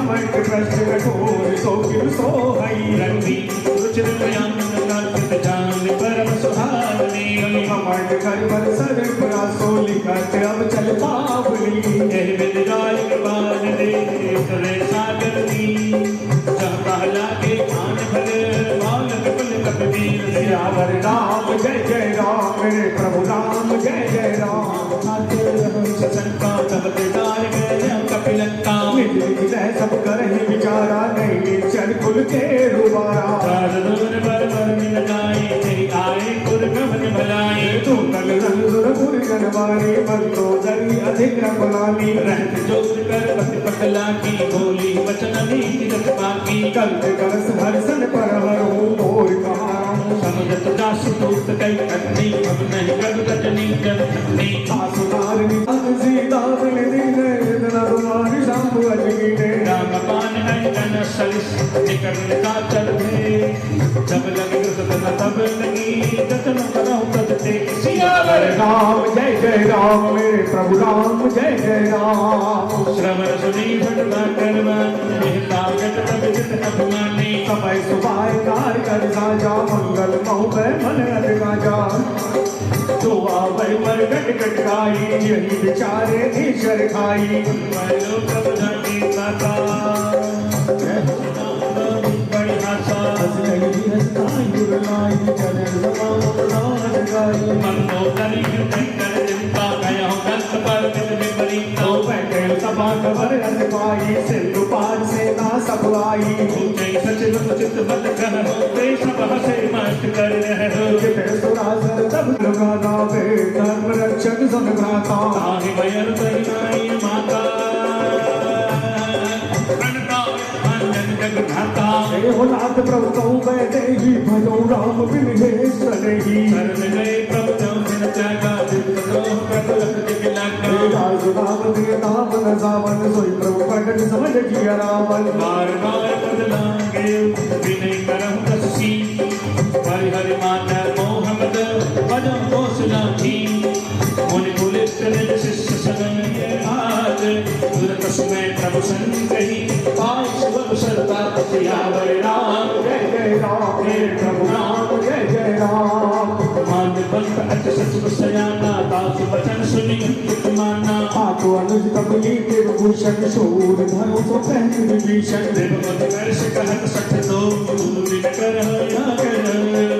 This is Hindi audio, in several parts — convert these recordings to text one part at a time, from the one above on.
घमंड भ्रष्ट कठोर सो किम सो हई रंगी रुचिर प्रयांग नाथ जान परम सुहावनी घमंड कर बर सर प्रयासो लिखत अब चल पावली एह बिद गाय के बाज दे तरे सागर नी जहाँ पहला के खान भर बालक कुल कबीर सियावर राम जय जय राम मेरे प्रभु राम जय जय राम संका तब दार गए कपिलंका मिल सब कर ही विचारा नहीं चल कुल के रुबारा दूर पर मिल जाए तेरी आए पुरगमन भलाई तू तल रंग पुरगन वाले बंदो दरी अधिक रमलानी रहत जोर कर पति पकला की बोली वचन नीति रख बाकी कल करस हरसन पर हरो मोर कहारा समुद्र दास तूत कई कटनी अब नहीं कब कटनी जनी आसुनार निशान सीता बने दीने इतना रुमारी शांभु अजगीने राम पान नहीं तन सलिस निकटन का चल भे जब लगे कृतन तब लगी जतन करो तब ते सियावर राम जय जय राम मेरे प्रभु राम जय जय राम श्रवण सुनी भटवा करवा लागत तब जित अभिमानी समय सुबह कार कर साजा मंगल मऊ मन अधिकाजा तो आवे मर गट गट खाई यही बिचारे ईश्वर खाई मलो प्रभु धनी माता बड़ी आशा मनो तरी कर चिंता गया हूँ गंत पर मिल विपरीत तो बैठे सभा खबर पाई सिंधु पार से ना सफलाई ऊंचे सचिव उचित मत कहो वे सब हसे मस्त कर रहे हो सुरासर तब लगाना वे धर्म रक्षक सब भ्राता ताहि मयर बहिनाई माता प्रणता अंजन जग भ्राता हे हो नाथ प्रभु कहूँ बैठे ही भजो राम बिन हे सनेही शरण गए प्रभु जो दिन त्यागा दिन तो प्रभु लख दिख लगा राम दिए नाम न सावन सोई प्रभु प्रकट समझ किया रावण बार बार बदलांगे विनय करम कसी हरि हरि मान मोहम्मद भजम हौसला थी मुनि पुलिस निज शिष्य सगन ये आज दुर्दश में प्रभु संग ही पाय शुभ सरता सियावर राम जय जय राम हे प्रभु राम जय जय राम मान बंद अच सच सयाना दास वचन सुनी माना आपको अनुज कपली के भूषण शूर धनु तो पहन विभीषण देव मत वर्ष कहत सठ दो बिन कर या कर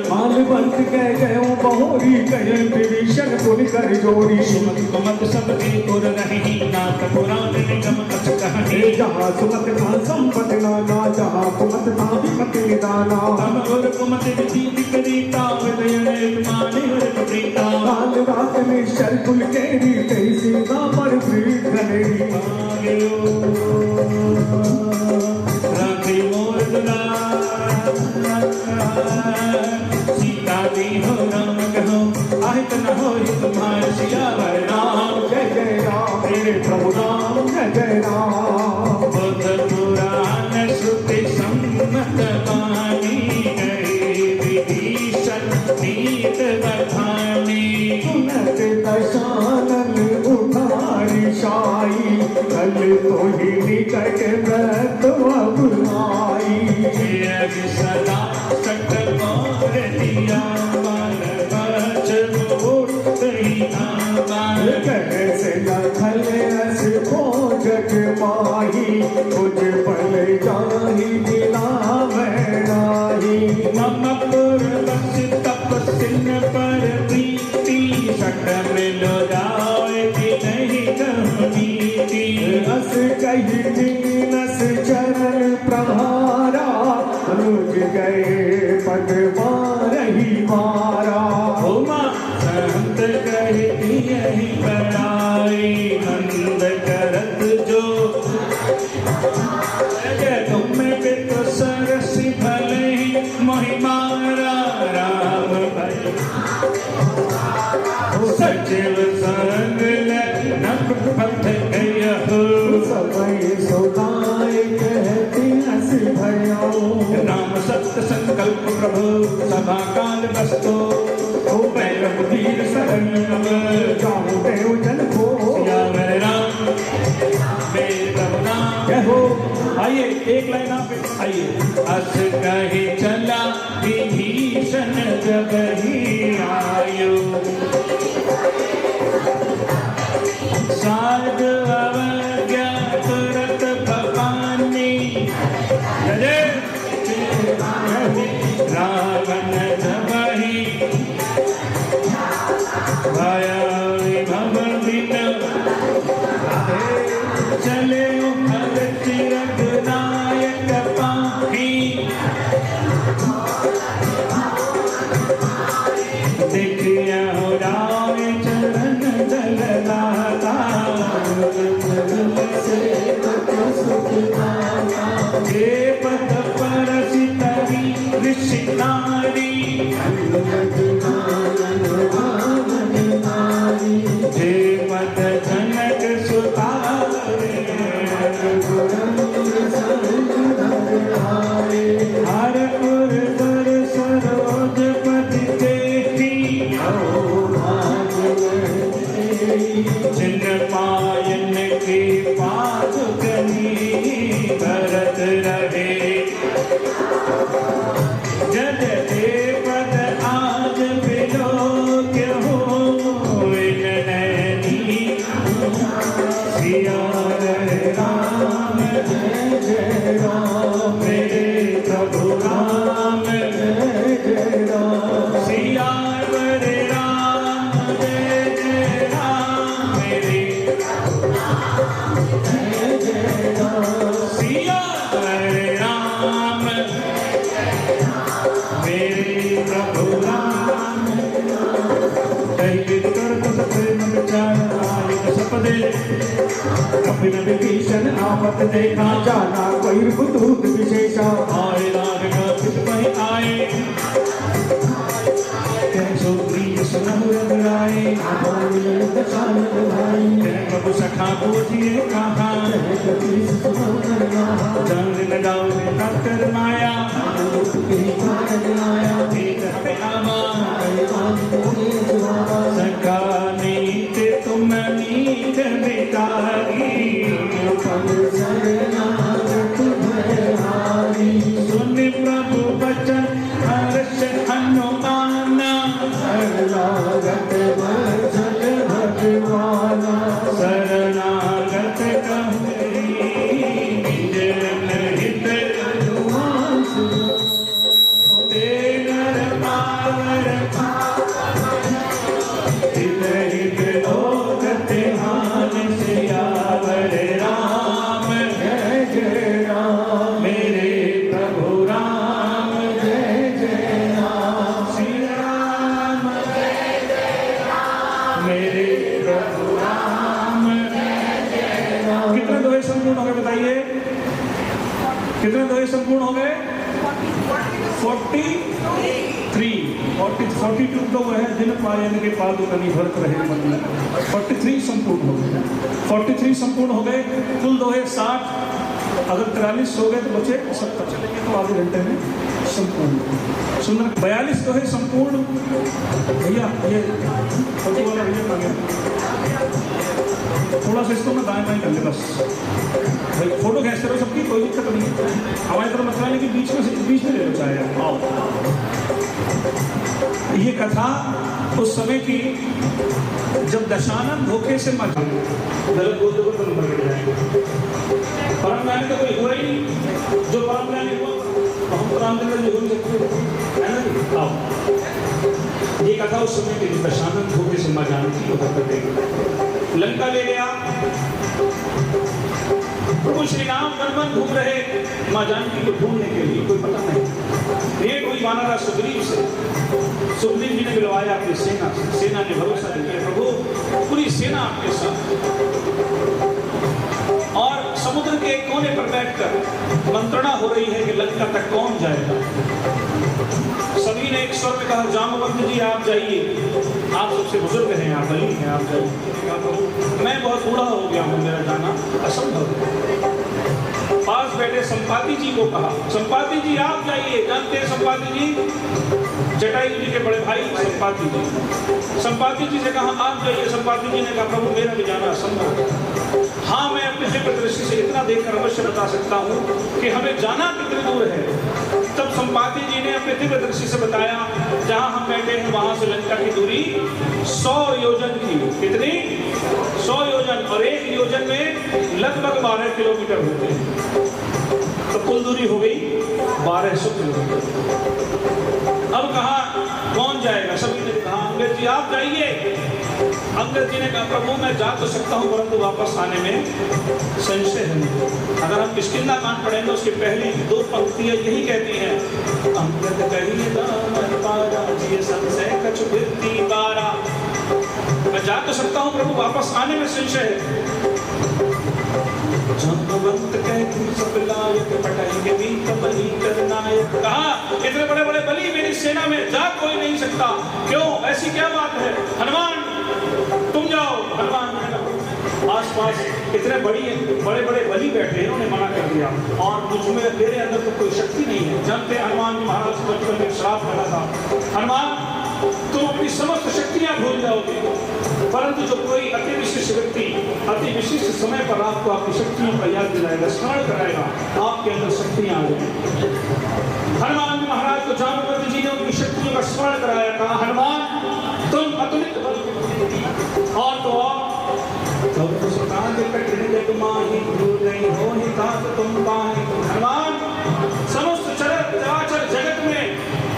माल बंत कह गयो बहोरी कहे विभीषण पुन कर जोरी सुमत कुमत सब के पुर रही नाथ पुराण निगम कछ कहे जहाँ सुमत का संपत नाना जहाँ कुमत था विपत निदाना तम और कुमत विधि विपरीता विदयन माने हर प्रीता काल रात में शर कुल के रीते सीता पर प्रीत घनेरी राखी मोर दुलार सीता दी हो राम कहो आहित न हो तुम्हार सियावर राम जय जय राम मेरे प्रभु राम जय जय राम बुद्ध पुराण श्रुति सम्मत वाणी गए विभीषण नीत बखानी सुनत दशानन उठारी शाही कल तो ही निकट व्रत बुलाई जग सदा सकल मोर दिया मन बच मोट ही आवाज कैसे लखल रस भोजक माही कुछ पल जाही दिला नाही मम पूर्वस तपस्विन पर प्रीति सट मिलो जाए कि नहीं कहनीति रस कही दीनस चरण प्रहारा रुक गए पद मारही मारा होमा संत कहती यही बड़ाई नंद करत जो तुम पित सरस भले महिमारा राम भई सचिव संग नक पथ गय हो समय सौदाय कहती हंस भयो राम सत्य संकल्प प्रभु सभा काल बस्तो ओ पैर मुदीर शरण जाऊं देव जन को सियावर राम मेरे प्रभु नाम कहो आइए एक लाइन आप आइए। अस कहे चला विभीषण जब ही आयो, साध अवज्ञा तुरत भवानी, रावण जब ही आया विभव दिन, चले भगत रघुनायक पाही, देखिया हो राम चरण जलदाता, हे पद परसितरी ऋषि नारी, हे पद जनक सुता, हर पुर दर सरोज पति देखी, जिन पायन के पास गनी भरत रहे, जद ते पद आज बिलोक हो नैनी, सिया राम जय जय राम, मेरे प्रभु राम जय जय राम, सिया राम जय जय राम, मेरे जय जय राम, सिया राम मेरे प्रभु राम, दैविक कर प्रेम विचार सपदे, कपिन विभीषण आपत देखा, जाना कोई बुद्धूत विशेषा, आए राग में आए, कैसो प्रिय सुनहु रघुराई, प्रभु सखा पूजिए कहा, चंद न जाओ कर माया, सखा नीत तुम नीत बितारी, सुन प्रभु बचन हर्ष हनुमान, शरणागत भगवाना, शरणागत कहुरी जनहित तेनर पावर, हित लोक तिहान, सियावर राम जय जय राम, मेरे प्रभु राम जय जय राम, श्री राम जय जय राम, मेरे प्रभु राम जय जय राम। कितने दोहे संपूर्ण हो गए बताइए, कितने दोहे संपूर्ण हो गए? 42 तो वह है जिन पायन के पादु कनी भरत रहे मन में, 43 संपूर्ण हो गए, 43 संपूर्ण हो गए, कुल दोहे 60, अगर 43 हो गए तो बचे 70 चलेंगे तो आधे घंटे में संपूर्ण। सुंदर 42 दोहे संपूर्ण। भैया ये फोटो वाला भैया कहाँ गया? थोड़ा सा इसको मैं दाएं बाएं कर ले बस, भाई फोटो खींचते रहो सबकी, कोई दिक्कत नहीं है, हमारी तरफ मसला नहीं कि बीच में ले लो चाहे आओ। ये कथा उस समय की जब दशानन धोखे से मचा, गलत बोलते हुए तो नंबर गिर जाएंगे, परम ज्ञान का कोई हुआ ही नहीं, जो परम ज्ञान हुआ हम रामचंद्र जी हो सकते है ना। आओ ये कथा उस समय की दशानन धोखे से मचा थी, वो करते लंका ले गया, प्रभु श्री राम वन घूम रहे माँ जानकी को ढूंढने के लिए, कोई पता नहीं, भेंट हुई वानरा सुग्रीव से, सुग्रीव जी ने बुलवाया अपनी सेना से, सेना ने भरोसा दिया प्रभु पूरी सेना आपके साथ, और समुद्र के कोने पर बैठकर मंत्रणा हो रही है कि लंका तक कौन जाएगा। सभी ने एक स्वर में कहा जामवंत जी आप जाइए, आप सबसे बुजुर्ग हैं, आप बली हैं, आप जाइए। मैं बहुत बूढ़ा हो गया हूँ, मेरा जाना असंभव है। पास बैठे संपाति जी को कहा, संपाति जी आप जाइए। जानते हैं संपाति जी? जटायु जी के बड़े भाई संपाति जी। संपाति जी से कहा आप जाइए। संपाति जी ने कहा प्रभु मेरा भी जाना संभव है। हाँ, मैं अपने दिव्य दृष्टि से इतना देखकर अवश्य बता सकता हूँ कि हमें जाना कितनी दूर है। तब संपाति जी ने अपने दिव्य दृष्टि से बताया जहां हम बैठे हैं वहां से लंका की दूरी 100 योजन की। कितनी? 100 योजन, और एक योजन में लगभग 12 किलोमीटर होते हैं, तो कुल दूरी हो गई 1200 किलोमीटर। अब कहा कौन जाएगा? सभी ने कहा अंगद जी आप जाइए। अंगद जी ने कहा प्रभु मैं जा तो सकता हूँ परंतु वापस आने में संशय है। अगर हम किष्किंधा कांड पढ़ेंगे उसकी पहली 2 पंक्तियां यही कहती हैं, अंगद कहिए दामन पारा जिय संशय कछु बिरती बारा। मैं जा तो सकता हूँ प्रभु, वापस आने में संशय है। जंबवंत कह सब लायक पटाई के बीच बलि करनायक। कहा इतने बड़े बड़े बलि मेरी सेना में जा कोई नहीं सकता। क्यों? ऐसी क्या बात है? हनुमान तुम जाओ। हनुमान आसपास इतने बड़े बड़े बलि बैठे हैं, उन्हें मना कर दिया और मुझमें मेरे अंदर तो कोई शक्ति नहीं है। जानते हैं हनुमान जी महाराज बचपन में श्राप मिला था, हनुमान तुम अपनी समस्त शक्तियां भूल जाओगे, परंतु जो कोई अति विशिष्ट व्यक्ति अति विशिष्ट समय पर आपको आपकी शक्तियों का याद दिलाएगा, स्मरण कराएगा, आपके अंदर शक्तियां आ जाएंगी। हनुमान जी महाराज को जामवंत जी ने उनकी शक्तियों का स्मरण कराया। कहा हनुमान तुम अतुलित और तो हनुमान समस्त चराचर जगत में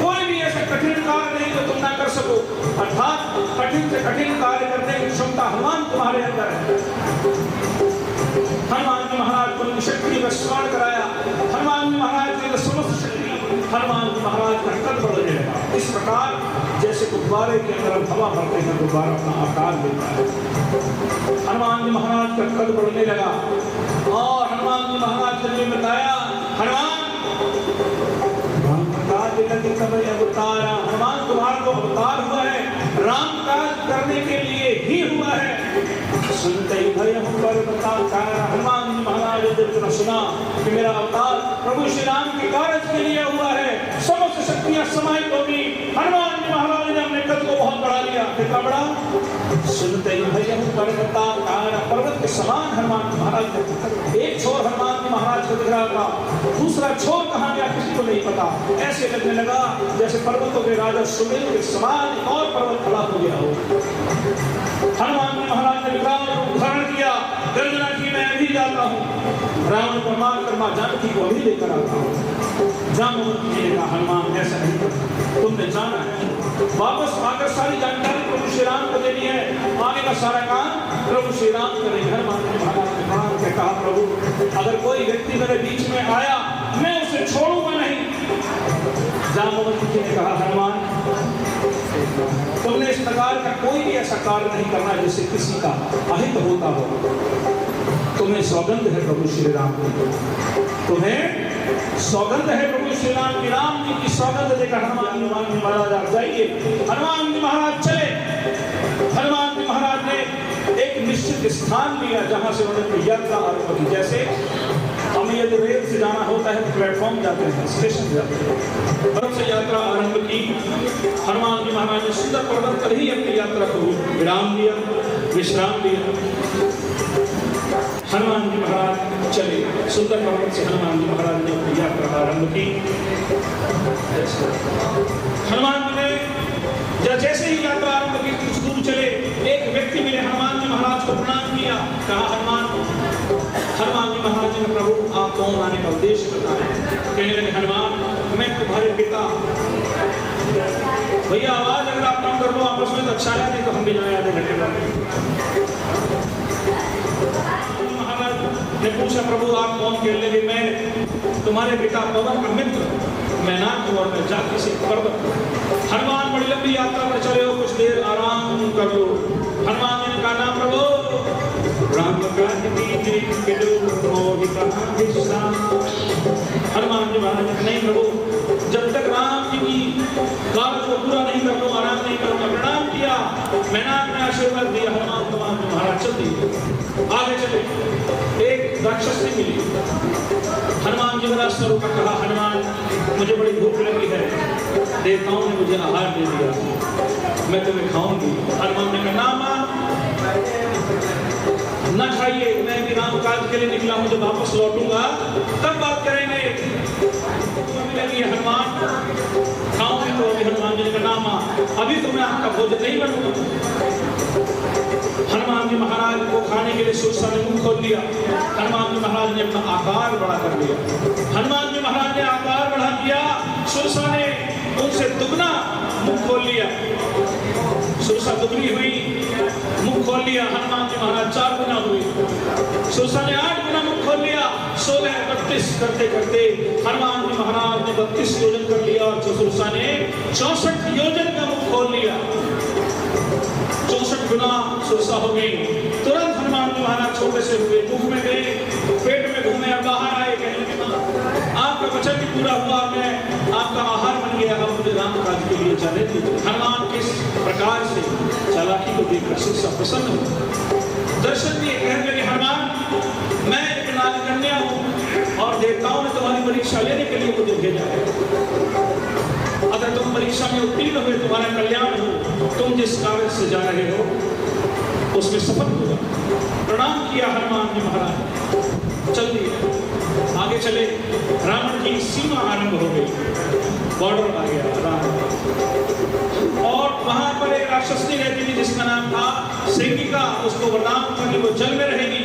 कोई भी ऐसा कठिन कार्य नहीं जो तुम ना कर सको। अर्थात कठिन से कठिन कार्य करने की क्षमता हनुमान तुम्हारे अंदर है। हनुमान जी महाराज को उनकी शक्ति का स्मरण कराया। हनुमान जी महाराज की समस्त शक्ति हनुमान जी महाराज का कद बढ़ने लगा। इस प्रकार जैसे गुब्बारे के अंदर हवा भरते हैं, गुब्बारा अपना आकार लेता है। हनुमान जी महाराज का कद बढ़ने लगा और हनुमान जी महाराज ने बताया हनुमान अवतारा, हनुमान तुम्हारा जो अवतार हुआ है राम काज करने के लिए ही हुआ है। सुनते ही भय हनुमान जी महाराज ने सुना कि मेरा अवतार प्रभु श्री राम के कार्य के लिए हुआ है, समस्त शक्तियां समाहित होगी। हनुमान जी महाराज ने अपने कद को बहुत बढ़ा लिया। कितना बड़ा? सुनते ही भय पर्वत के समान हनुमान जी महाराज ने। एक छोर हनुमान जी महाराज को दिख रहा था, दूसरा छोर कहाँ गया किसी को नहीं पता। ऐसे लगने लगा जैसे पर्वतों के राजा सुमेरु के समान और पर्वत खड़ा हो गया हो। हनुमान जी महाराज ने विकराल रूप धारण किया, गर्जना की मैं अभी जाता हूँ, रावण को मार कर मां जानकी को अभी लेकर आता हूँ। जामवंत जी ने कहा हनुमान ऐसा नहीं करना, तुमने जाना है। वापस आकर सारी जानकारी प्रभु श्री राम को देनी है, आगे का सारा काम प्रभु श्री राम करेंगे। हनुमान जी महाराज ने प्रणाम करके कहा प्रभु अगर कोई व्यक्ति मेरे बीच में आया मैं उसे छोड़ूंगा नहीं। जामवंत जी ने कहा हनुमान तुमने इस प्रकार का कोई भी ऐसा कार्य नहीं करना जिससे किसी का अहित होता हो। तुम्हें सौगंध है प्रभु श्री राम की, तुम्हें सौगंध है प्रभु श्री राम की। राम जी की सौगंध देकर हनुमान जी महाराज आप जाइए। हनुमान जी महाराज चले। हनुमान जी महाराज ने एक निश्चित स्थान लिया जहां से उन्होंने यात्रा आरंभ की। जैसे हमें यदि रेल से जाना होता है तो प्लेटफॉर्म जाते हैं, स्टेशन जाते हैं, बर्फ से यात्रा आरंभ की। हनुमान जी महाराज ने सुंदर पर्वत पर ही अपनी यात्रा को विराम दिया, विश्राम दिया। हनुमान जी महाराज चले, सुंदर पर्वत से हनुमान जी महाराज ने अपनी यात्रा आरंभ की। हनुमान जी ने जैसे ही यात्रा आरंभ की कुछ दूर चले, एक व्यक्ति मिले, हनुमान जी महाराज को प्रणाम किया। कहा हनुमान जी महाराज ने प्रभु आप कौन, आने का उद्देश्य बताएं। कहने लगे हनुमान मैं तुम्हारे पिता। भैया आवाज अगर आप कम कर लो आपस में तो अच्छा है, नहीं तो हम भी जाए आधे घंटे बाद। महाराज ने पूछा प्रभु आप कौन? कहने लगे मैं तुम्हारे पिता पवन का मित्र, मैं नाम हूँ और मैं जाति से पर्वत। हनुमान बड़ी लंबी यात्रा पर चले हो, कुछ देर आराम कर लो। हनुमान ने कहा नाम प्रभु राम का हनुमान जी महाराज नहीं प्रभु जब तक राम जी की कार्य को पूरा नहीं कर लो आराम नहीं करूंगा। प्रणाम किया, मैंने अपने आशीर्वाद दिया। हनुमान जी महाराज चल दिए, आगे चले। एक राक्षस ने मिली, हनुमान जी दशासुरों का कहा, हनुमान मुझे बड़ी भूख लगी है, देवताओं ने मुझे आहार दे दिया, मैं तुम्हें खाऊंगी। हनुमान ने कहा ना मां, ना खाइए, मैं भी राम काज के लिए निकला हूं, जब वापस लौटूंगा तब बात करेंगे। लगी हनुमान खाऊंगी तो अभी। हनुमान जी ने कहा ना मां, अभी तो मैं आपका भोजन नहीं बनूंगा। हनुमान जी महाराज को खाने के लिए सुरसा ने मुंह खोल लिया। हनुमान जी महाराज ने अपना आकार बड़ा कर लिया। हनुमान जी महाराज ने आकार बढ़ा दिया, सुरसा ने उनसे दुगना मुंह खोल लिया। सुरसा दुगनी हुई, मुंह खोल लिया। हनुमान जी महाराज 4 गुना हुए। सुरसा ने 8 गुना मुंह खोल लिया। 16, 32 करते करते हनुमान जी महाराज ने 32 योजन कर लिया और सुरसा ने 64 योजन का मुंह खोल लिया। 64 गुना सुरसा हो गई। तुरंत हनुमान जी महाराज छोटे से हुए, मुख में गए, पेट में घूमे और बाहर आए, कहने लगे आपका वचन भी पूरा हुआ, मैं आपका आहार बन गया, अब मुझे राम काज के लिए जाने दीजिए। हनुमान किस प्रकार से चालाकी को देखकर सुरसा प्रसन्न हुआ, दर्शन दिए, कहने लगे हनुमान मैं एक नागकन्या हूँ और देवताओं ने तुम्हारी परीक्षा लेने के लिए मुझे भेजा है। अगर तुम परीक्षा में उत्तीर्ण हुए, तुम्हारा कल्याण हो, तुम जिस कार्य से जा रहे हो उसमें सफल हुआ। प्रणाम किया हनुमान जी महाराज, चल दिए, आगे चले। रावण की सीमा आरंभ हो गई, बॉर्डर आ गया रावण, और वहां पर एक राक्षसी रहती थी जिसका नाम था सिंहिका। उसको वरदान था कि वो जल में रहेगी,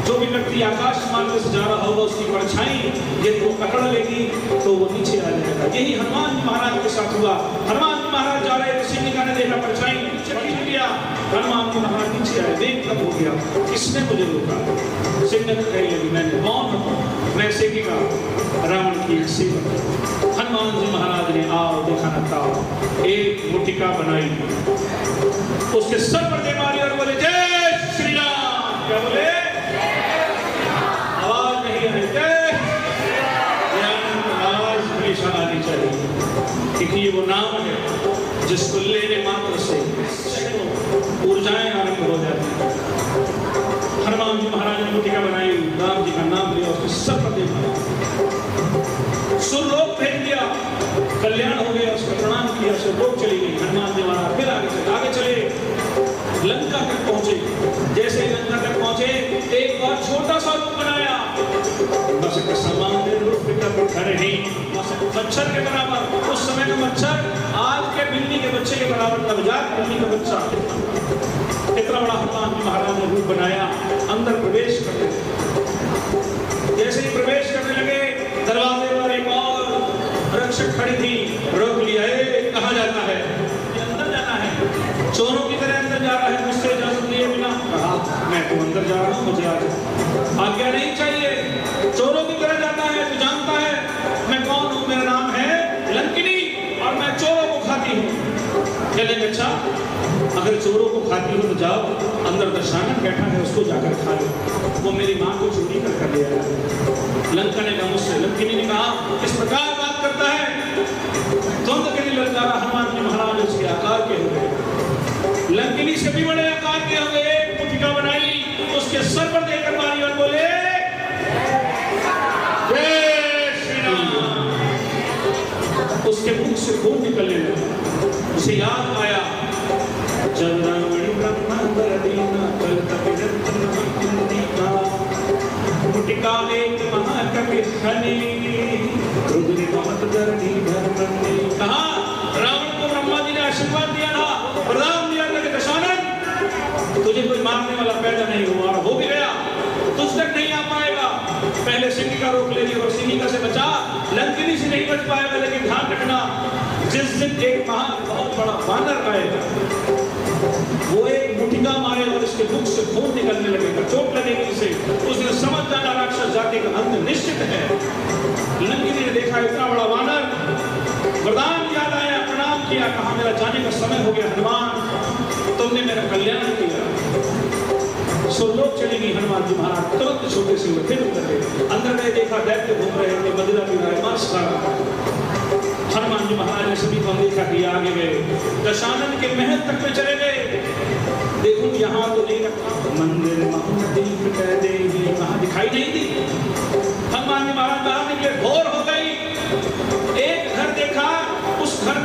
जो भी व्यक्ति आकाश मार्ग से जा रहा होगा उसकी परछाई यदि वो पकड़ लेगी तो वो नीचे आ जाएगा। यही हनुमान जी महाराज के साथ हुआ। हनुमान जी महाराज जा रहे थे, सिंहिका ने देखा परछाई नीचे खींच लिया, हनुमान जी महाराज नीचे आए, वेग कब हो गया, किसने मुझे रोका? सिंहिका कही लगी मैंने, कौन हूं मैं? सिंहिका, रावण की सेवक। हनुमान जी महाराज ने आओ देखा न था, एक मुटिका बनाई, उसके सर पर दे मारी और बोले जय श्री राम। क्या बोले? आवाज नहीं आई, जय आवाज हमेशा आनी चाहिए, क्योंकि ये वो नाम है जिसको लेने मात्र से ऊर्जाएं आरंभ हो जाती हैं। हनुमान जी महाराज ने मुटिका बनाई, राम जी का नाम लिया, उसके सर पर दे मारा, सुरलोक भेज दिया, कल्याण हो गया, उसका प्रणाम किया, सुरलोक चली गई। हनुमान जी महाराज फिर आगे चले, लंका तक पहुंचे। जैसे ही लंका तक पहुंचे, एक बार छोटा सा रूप बनाया, बस एक सामान्य रूप मच्छर के बराबर। उस समय का मच्छर आज के बिल्ली के बच्चे के बराबर, नवजात बिल्ली का बच्चा। इतना बड़ा हनुमान जी महाराज ने रूप बनाया, अंदर प्रवेश करते। जैसे ही प्रवेश करने लगे, दरवाजे पर एक और रक्षक खड़ी थी, रोक लिया, कहाँ जाना है? अंदर जाना है। चोरों की तरह अंदर जा रहा है, मुझसे इजाजत लिए बिना। कहा मैं तो अंदर जा रहा हूँ, मुझे आज्ञा नहीं चाहिए। चोरों की तरह जाता है, तू जानता है मैं कौन हूँ? मेरा नाम है लंकिनी और मैं चोरों को खाती हूँ। कहने अच्छा, अगर चोरों को खाती हो तो जाओ, अंदर दशानन बैठा है, उसको जाकर खा लो, वो मेरी माँ को चोरी कर ले आया। लंका ने कहा मुझसे, लंकिनी ने कहा इस प्रकार बात करता है, द्वंद्व के लिए ललकारा। हनुमान जी महाराज उसके आकार के हो गए, लंकिनी से भी बड़े आकार के हो गए। एक मुटिका बनाई, उसके सर पर देकर मारी और बोले जय श्री राम। उसके मुख से खून निकलने लगा, उसे याद आया जब रावण ब्रह्मांबर दीना कलता विरंतना मुटिका एक महाकवि खनी रुद्र बहुत धरणी धर्मनी। कहा रावण को ब्रह्मा जी ने आशीर्वाद दिया था, वरदान दिया था कि दशानन तुझे कोई मारने वाला पैदा नहीं हुआ, और हो भी गया, तुझ तक नहीं आ पाएगा। पहले सिंहिका रोक लेगी और सिंहिका से बचा, लंकिनी से नहीं बच पाएगा। लेकिन ध्यान रखना, जिस दिन एक महान बहुत बड़ा वानर आएगा, वो एक मुटिका मारे और इसके मुख से खून निकलने लगेगा, चोट लगेगी इसे, उस दिन समझ जाना राक्षस जाति का अंत निश्चित है। लंकिनी ने देखा इतना बड़ा वानर, वरदान याद आया, प्रणाम किया, कहा मेरा जाने का समय हो गया हनुमान, तुमने मेरा कल्याण किया। सुरलोक चली गई। हनुमान जी महाराज तुरंत छोटे से हुए, फिर उतर गए। अंदर में देखा दैत्य घूम रहे थे, मदिरा पी रहा है, मांस खा रहा है। हनुमान जी महाराज ने सभी को देखा कि आगे गए, दशानन के महल तक में चले गए। देखूं यहाँ तो नहीं रखा, मंदिर महादीप कह देगी, वहां दिखाई नहीं दी। हनुमान जी महाराज बाहर निकले,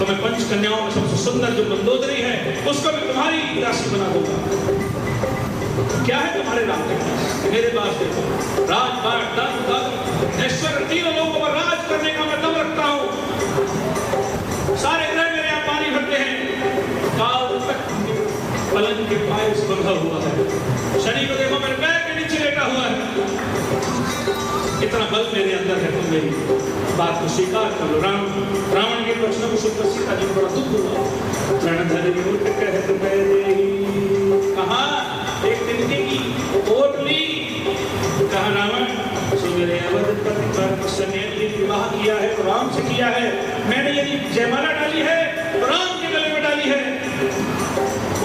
तो मैं पंच कन्याओं में सबसे सुंदर जो मंदोदरी है उसको भी तुम्हारी दासी बना दूंगा। क्या है तुम्हारे नाम के पास? मेरे पास देखो, राजपाट, धन, दौलत, ऐश्वर्य, तीनों लोगों पर राज करने का मैं दम रखता हूँ। सारे ग्रह मेरे यहाँ पानी भरते हैं। काल तक पलंग के पाए से बंधा हुआ है। शनि को देखो मेरे पैर के नीचे लेटा हुआ है। इतना बल मेरे अंदर है, तुम मेरी बात को स्वीकार कर लो। रावण के वचनों को सुनकर सीता जी को बड़ा दुख हुआ। रणधर उठ कहत मेरे कहा एक दिन की ओट ली। कहा रावण सो मेरे अवधपति पर मुझसे विवाह किया है तो राम से किया है। मैंने यदि जयमाला डाली है तो राम के गले में डाली है,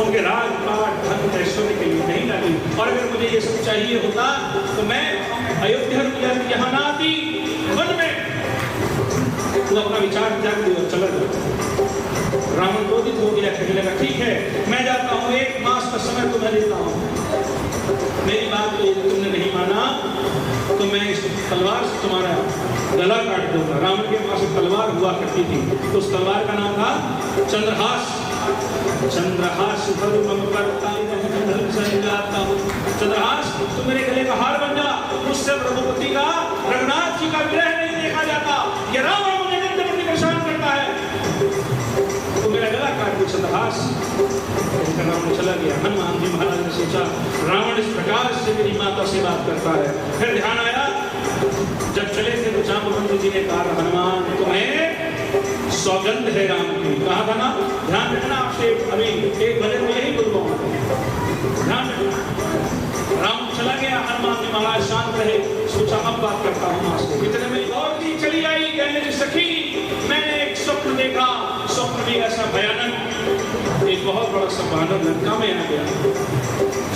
उनके राजपाट धन ऐश्वर्य के लिए नहीं डाली। और अगर मुझे ये सब चाहिए होता तो मैं अयोध्या यहाँ ना आती, वन में तू अपना विचार त्याग दिया और चला जाता। रावण क्रोधित हो गया, कहने लगा ठीक है मैं जाता हूँ, 1 मास का समय तुम्हें देता हूँ। मेरी बात को यदि तुमने नहीं माना तो मैं इस तलवार से तुम्हारा गला काट दूंगा। रावण के पास एक तलवार हुआ करती थी, तो उस तलवार का नाम था चंद्रहास। चंद्रहास चंद्रहास तुम मेरे गले का हार बन जा। मुझसे रघुपति का, रघुनाथ जी का विरह नहीं देखा जाता। ये रावण मुझे नित्य परेशान करता है, तो मेरा गला काट दो चंद्रहास। रावण चला गया। हनुमान जी महाराज ने सोचा रावण इस प्रकार से मेरी माता से बात करता है। फिर ध्यान आया, जब चले थे तो जाम्बवंत जी ने कहा हनुमान तुम्हें सौगंध है राम की। कहा था ना, ध्यान रखना, आपसे अभी एक भजन में यही बोलूंगा, ध्यान रखना। राम चला गया, हनुमान जी महाराज शांत रहे। सोचा अब बात करता हूँ मां से। इतने में और भी चली आई, कहने की सखी मैंने एक स्वप्न देखा। स्वप्न भी ऐसा भयानक, एक बहुत बड़ा सा बानर लंका में आ गया,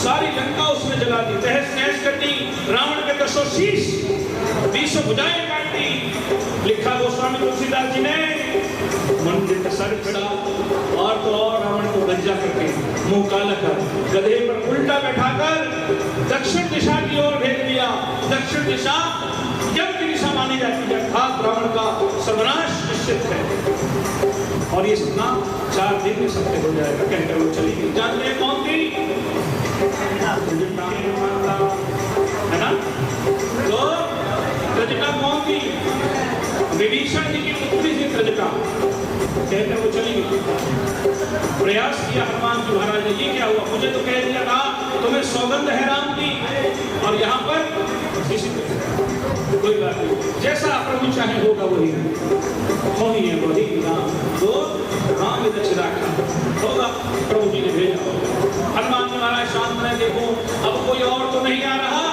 सारी लंका उसने जला दी, तहस नहस कर दी। रावण के 10 शीश, 20 भुजाएं काट दी। लिखा गोस्वामी तुलसीदास जी ने, मंदिर का सर चढ़ा और तो और रावण को गंजा करके मुंह काला कर गधे पर उल्टा बैठाकर दक्षिण दिशा की ओर भेज दिया। दक्षिण दिशा यज्ञ की दिशा मानी जाती है, अर्थात रावण का सर्वनाश निश्चित है। और ये सपना 4 दिन में सत्य हो जाएगा, कहकर वो चली गई। जानते हैं कौन थी? है ना? तो त्रजटा कौन थी? विभीषण जी की पुत्री थी त्रजटा। कहकर वो चली गई। प्रयास किया हनुमान जी महाराज ने, ये क्या हुआ? मुझे तो कह दिया था तुम्हें सौगंध है राम की, और यहाँ पर किसी कोई बात नहीं, जैसा प्रभु चाहे होगा वही है वही राम। तो राम ने दक्षिणा होगा, प्रभु जी ने भेजा। हनुमान जी महाराज शांत रहे, देखो अब कोई और तो नहीं आ रहा।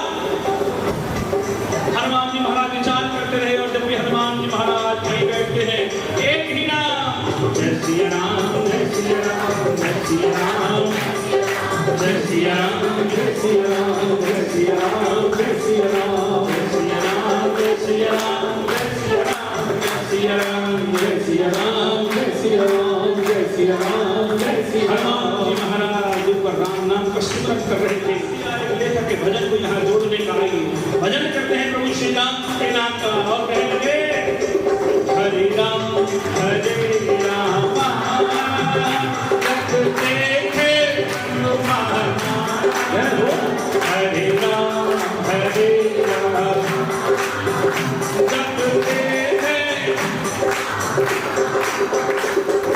हनुमान जी महाराज विचार करते रहे, और जब भी हनुमान जी महाराज कहीं बैठते हैं, एक ही नाम, जय सिया राम, जय सिया राम, जय सिया राम, जय सिया राम, जय सिया राम, जय सिया राम, जय सिया राम, जय सिया राम, जय सिया राम, जय सिया राम, जय सिया राम, जय सिया राम, जय सिया राम, जय सिया राम। हनुमान जी महाराज ऊपर राम नाम का स्मरण कर रहे थे। लेखक के भजन को यहाँ जोड़ने का भजन करते हैं प्रभु श्री राम के नाम का, और कहने लगे हरे राम हरे राम देखे हनुमान, हरे राम हरे राम जप देखे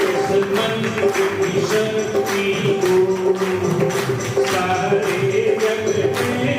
इस मन की शक्ति को सारे जग में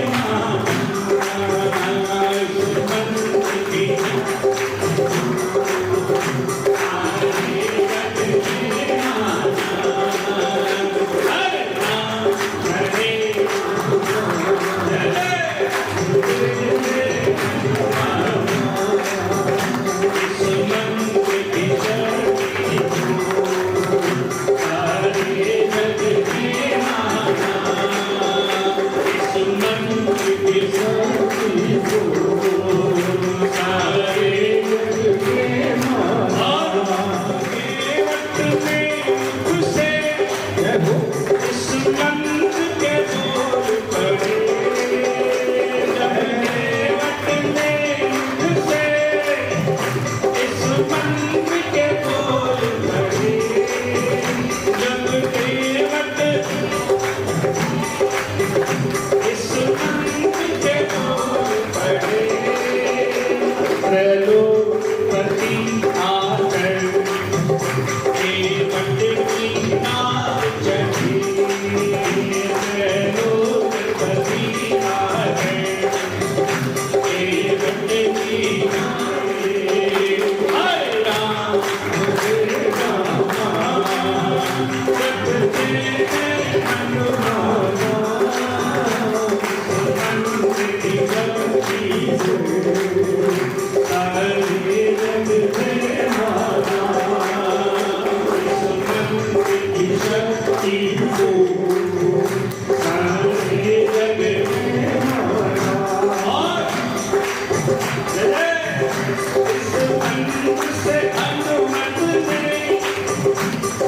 इस मंत्र से हनुमत ने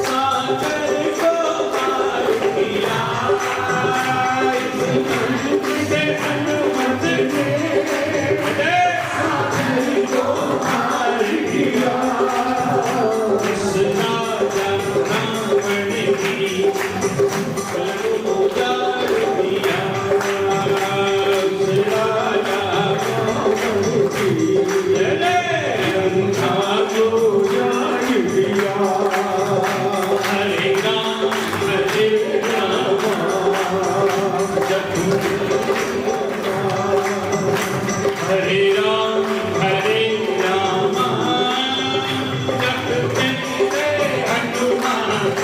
सागर को पार किया। इस मंत्र से हनुमत ने सागर को पार किया। इस राजा रावण की उजाड़ दिया। इस राजा रावण की लंका को उजाड़ दिया। हरे राम हरे राम जपते थे हनुमान।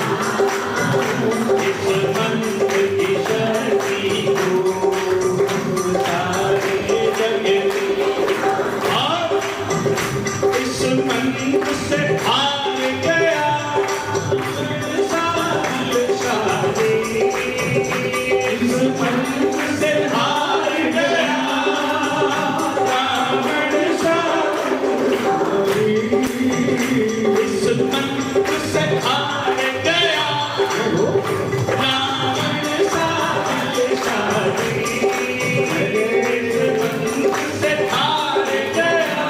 इस मंत्र की शक्ति को सारे जगत और इस मंत्र से हार गया साल शादी। इस मंत्र से हार गया रावण शादी। इस मंत्र से हार गया रावण साल शादी। इस मंत्र से हार गया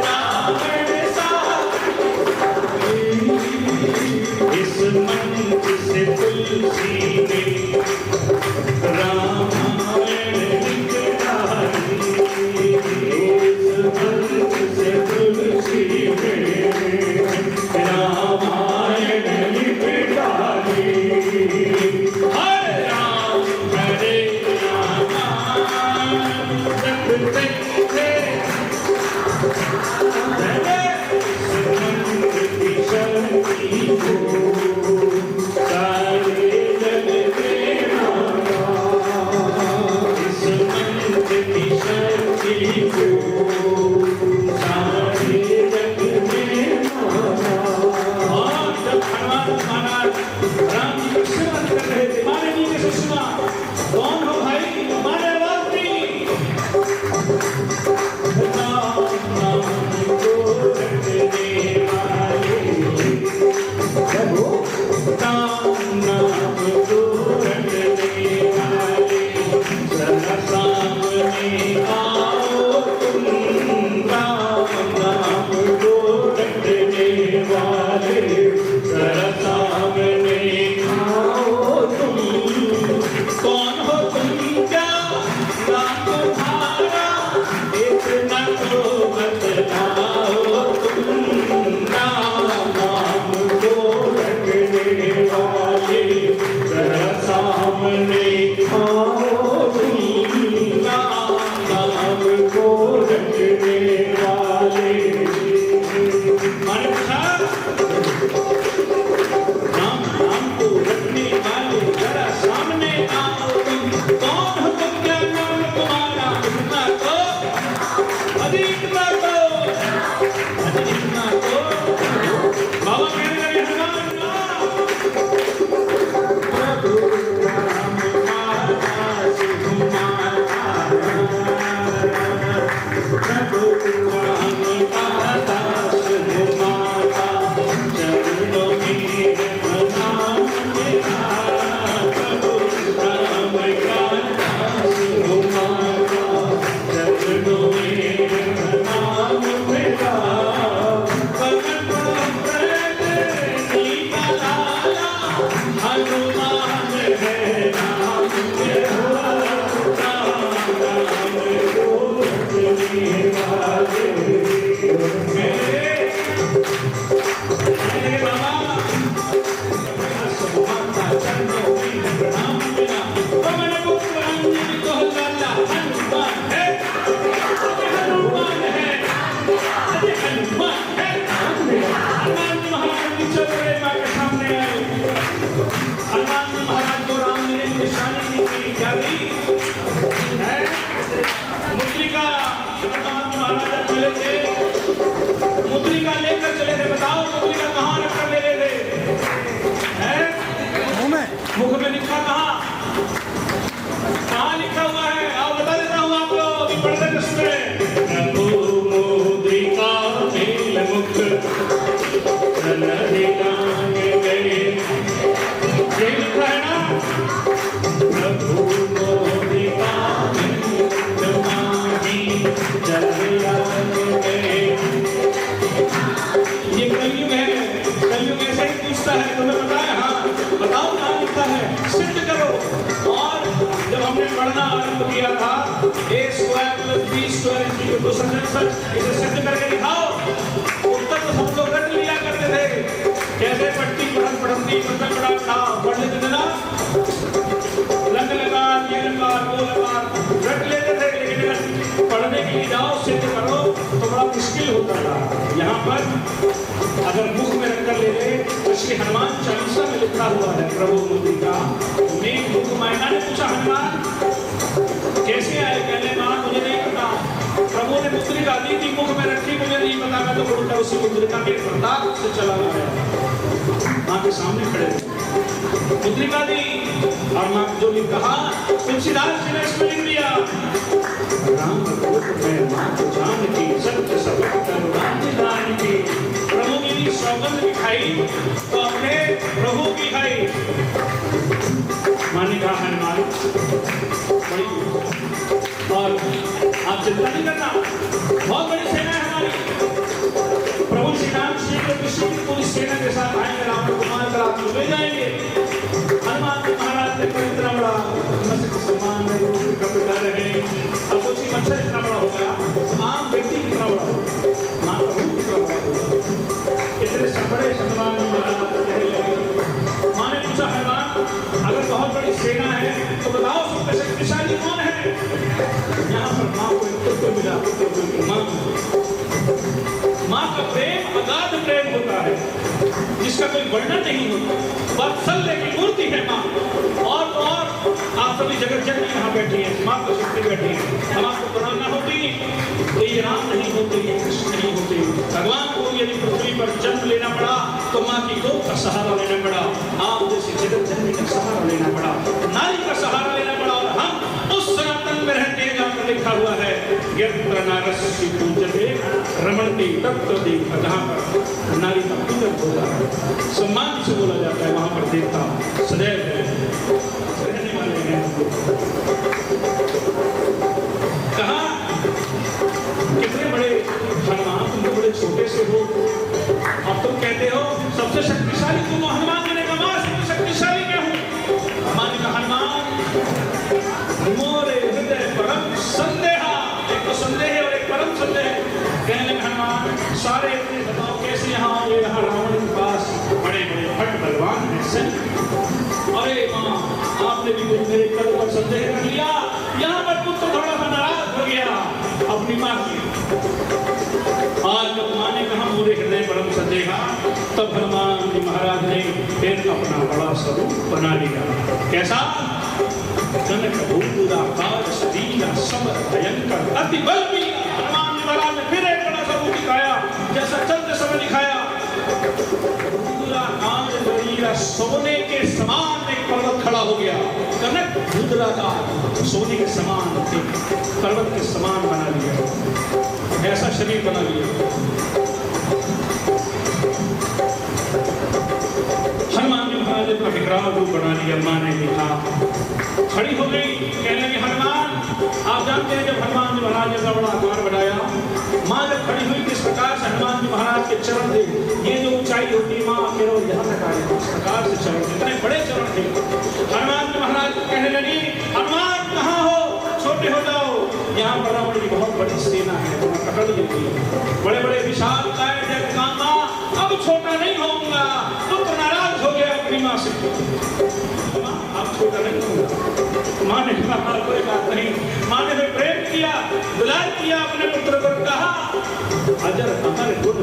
रावण साल। इस मंत्र से तुलसी ने रामायण लिख डाली। इस मंत्र से तुलसी ने रामायण लिख डाली। हरे राम जपते थे मंत्र की शक्ति को सारे जग में माना। इस मंत्र की शक्ति को सारे जग में माना। और जब हनुमान महाराज राम जी को सेवन कर रहे थे, माने जी ने सुना, कौन हो भाई? माने वाल्मीकि। राम नाम को रटने वाले, राम नाम को रटने वाले, जरा सामने आओ तुम। राम नाम को रटने वाले, जरा सामने आओ तुम। कौन हो तुम? क्या नाम तुम्हारा? इतना तो बतलाओ तुम। राम नाम को रटने वाले, जरा सामने आओ तुम। राम नाम को रटने वाले। माने पूछा, राम नाम को रटने वाले, जरा सामने आओ तुम। कौन हो तुम? क्या नाम तुम्हारा? इतना तो अधिक ना तो अधिक ना तो बाबा कहने लगे हनुमान प्रभु राम माता सिंह माता। प्रभु राम माता सिंह माता, चरणों में प्रणाम मेरा। प्रभु राम माता सिंह माता, चरणों में प्रणाम मेरा। हनुमान है नाम मेरा। राम राम को रटने वाले मेरे बाबा। माता चरणों में प्रणाम मेरा। पवन पुत्र अंजनी को लाला हनुमान है। हनुमान है, हनुमान है। हनुमान महाराज की चौबे माँ के सामने आए। हनुमान महाराज को राम ने निशानी दी थी, क्या दी है? मुद्रिका। हनुमान महाराज चले थे, मुद्रिका लेकर चले थे। बताओ मुद्रिका कहाँ रखकर ले गए थे? मुख में लिखा कहाँ लिखा हुआ है? आओ बता देता हूँ आप लोग, पढ़ कर सुने। प्रभु लिखता है? तुम्हें बताया? हाँ बताओ कहाँ लिखता है, सिद्ध करो। और जब हमने पढ़ना आरंभ किया था a² + b² = सच, इसे सिद्ध करके दिखाओ, उत्तर तो हम लोग रट लिया करते थे। कैसे पट्टी पढ़न पढ़ती मतलब पढ़ा पढ़ा पढ़ लेते थे ना, रंग लगा ये लगा वो लगा रट लेते थे। लेकिन अगर पढ़ने के लिए जाओ सिद्ध करो तो बड़ा मुश्किल होता था। यहाँ पर अगर मुख में रखकर ले ले तो श्री हनुमान चालीसा में लिखा हुआ है, प्रभु मुद्रिका में मुख मायना ने पूछा हनुमान कैसे आए? कहने मां मुझे नहीं पता, प्रभु ने मुद्रिका दी थी मुख में रखी, मुझे नहीं पता, मैं तो बोलता उसी मुद्रिका के प्रताप से चला आया। मां के सामने खड़े मुद्रिका दी और मां जो भी कहा तुलसीदास जी ने इसमें लिख दिया, राम रूप में मां को जान की सत्य सबक करुणा निधान की। प्रभु की सौगंध दिखाई तो अपने प्रभु की खाई। माने कहा हनुमान और आप चिंता नहीं करना, बहुत बड़ी सेना है हमारी। प्रभु श्री राम श्री कृष्ण की पूरी सेना के साथ आएंगे, रावण को मार कर आपको ले जाएंगे। हनुमान जी महाराज ने पर इतना बड़ा सम्मान कपड़ा रहे, अब सोचिए मच्छर इतना बड़ा हो गया, आम व्यक्ति कितना बड़ा हो, मां प्रभु कितना बड़ा हो, इतने बड़े सम्मान मां ने पूछा हनुमान अगर बहुत बड़ी सेना है तो बताओ सबसे शक्तिशाली कौन है? यहाँ पर मां को एक पुत्र मिला, मां का प्रेम अगाध प्रेम होता है जिसका कोई वर्णन नहीं होता, वात्सल्य की मूर्ति है मां। और आप सभी जगत जननी यहाँ बैठी है, मां को शक्ति बैठी है। हम आपको बनाना होती तो ये राम नहीं होते, ये कृष्ण नहीं होते। भगवान को यदि पृथ्वी पर जन्म लेना पड़ा तो मां की गोद का सहारा लेना पड़ा, आप जैसी जगत जननी का सहारा लेना पड़ा, नारी का सहारा लेना पड़ा। और हम उस सनातन में रहते हैं जहाँ पर लिखा हुआ है यत्र नारस्य पूज्यते रमणते तत्र देवता, जहाँ पर नारी का पूजन होता है, सम्मान से बोला जाता है, वहाँ पर देवता सदैव रहने वाले हैं। कहा कितने बड़े हनुमान, तुम तो बड़े छोटे से हो, अब तुम कहते हो सबसे शक्तिशाली तुम। हनुमान जी ने कहा सबसे शक्तिशाली क्या हूँ? हनुमान जी का हनुमान मोरे हृदय परम संदेह, एक तो संदेह और एक परम संदेह। कहने लगे हनुमान सारे बताओ कैसे यहाँ आओगे? यहाँ रावण के पास बड़े बड़े भट बलवान हैं सैनिक। अरे माँ आपने भी कुछ मेरे कल पर संदेह कर लिया, यहाँ पर पुत्र थोड़ा सा नाराज हो गया अपनी माँ की। आज जब माँ ने कहा मोरे हृदय परम संदेहा, तब हनुमान जी महाराज ने फिर अपना बड़ा स्वरूप बना लिया। कैसा? जनक भूपुराकार शरीर समर भयंकर अति बलवीर। हनुमान जी महाराज ने फिर एक बड़ा स्वरूप दिखाया, जैसा चंद्र समय दिखाया। भूपुराकार शरीर सोने के समान एक पर्वत खड़ा हो गया। कनक भूपुराकार सोने के समान पर्वत के समान बना लिया, ऐसा शरीर बना लिया। हनुमान जी महाराज ने विकराल रूप बना लिया। मां ने देखा, खड़ी हो गई, कहने लगी हनुमान आप जानते हैं जब हनुमान जी महाराज ने बड़ा आकार बनाया, मां जब खड़ी हुई किस प्रकार से हनुमान जी महाराज के चरण थे, ये जो ऊंचाई होती है मां केवल यहाँ तक आए, इस प्रकार से चरण, इतने बड़े चरण थे। हनुमान जी महाराज कहने लगी हनुमान कहाँ हो, छोटे हो जाओ, यहाँ पर रावण की बहुत बड़ी सेना है, पकड़ लीजिए, बड़े बड़े विशाल काय जगदम्बा, अब छोटा नहीं होऊंगा। तो नाराज हो गया अपनी माँ से, आप छोटा नहीं होगा। माँ ने कहा कोई बात नहीं। माँ ने भी प्रेम किया, दुलार किया अपने पुत्र को, कहा अजर अमर गुण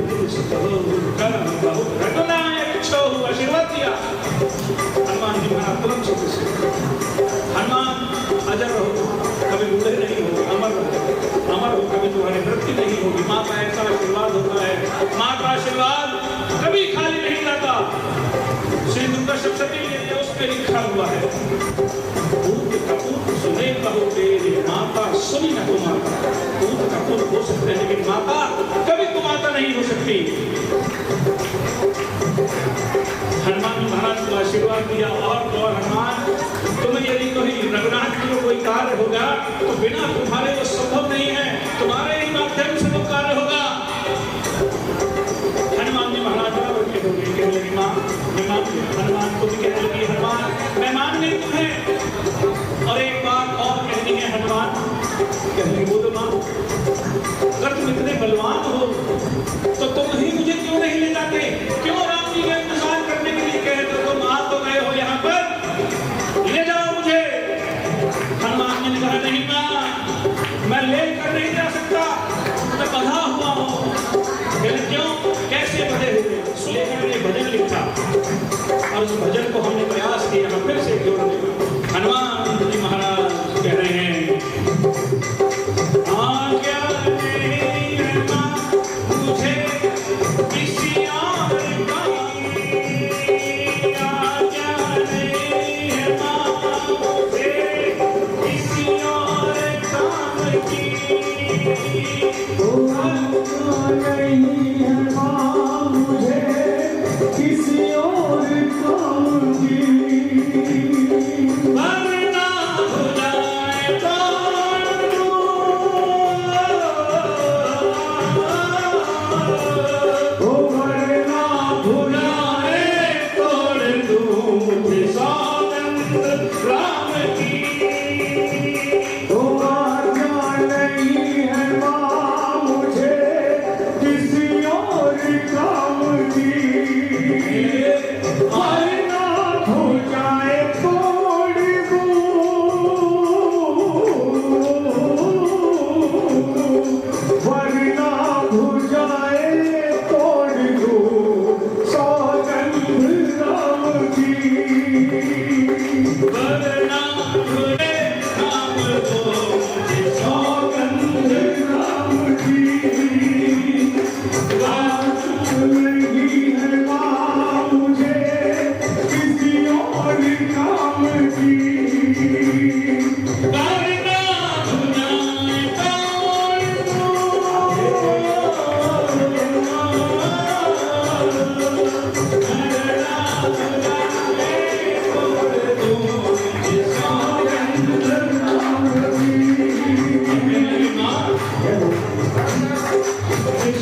कर्म बहुत घटनायक छो, आशीर्वाद दिया। हनुमान जी महाराज तुरंत छोटे से, हनुमान अजर रहो, कभी बूढ़े नहीं हो, अमर रहो, अमर हो, कभी तुम्हारी मृत्यु नहीं होगी। माँ का ऐसा आशीर्वाद होता है, माँ का आशीर्वाद कभी खाली नहीं जाता। श्री दुर्गा सप्तशती में उस पे लिखा हुआ है, पूत कपूत सुने कहो तेरे, माता सुनी न कुमाता। पूत कपूत हो सकते हैं लेकिन माता कभी कुमाता नहीं हो सकती। हनुमान महाराज को आशीर्वाद दिया। और हनुमान तुम्हें यदि कोई रघुनाथ जी को कोई कार्य होगा तो बिना तुम्हारे वो संभव नहीं है, तुम्हारे ही माध्यम से वो कार्य होगा। हनुमान जी महाराज कहने लगी माँ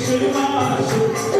श्रीवासु